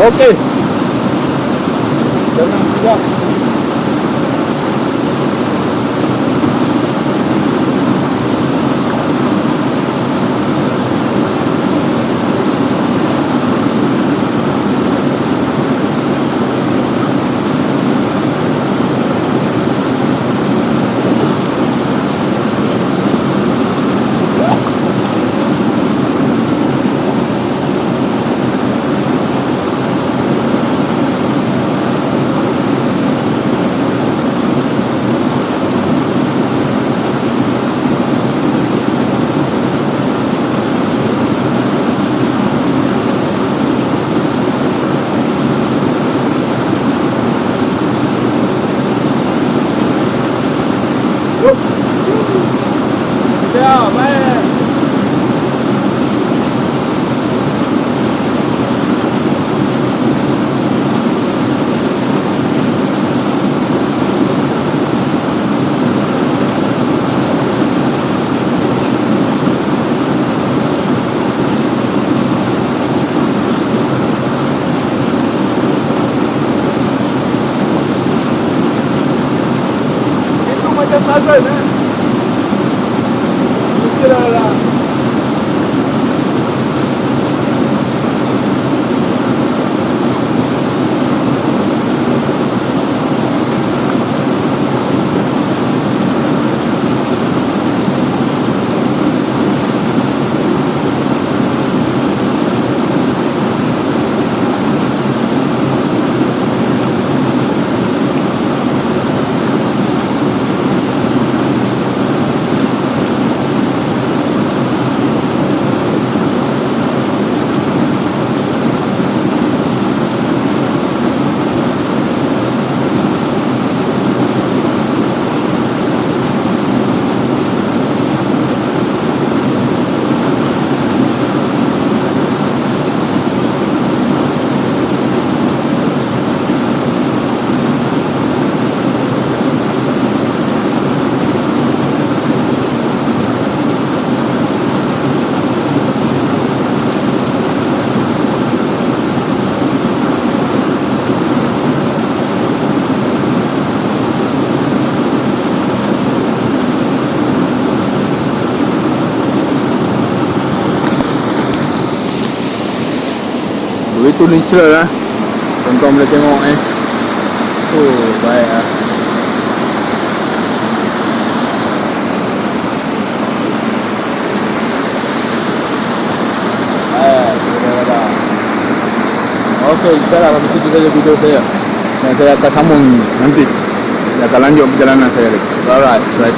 Okey. Tenang juga. Chào mẹ. Itu macam Tarzan eh. Kira-kira. Begitu natural lah. Tuan-tuan boleh tengok Oh, baik lah. Okey, insyaAllah sampai situ saja video saya. Dan saya akan sambung nanti. Saya akan lanjut perjalanan saya lagi. Alright,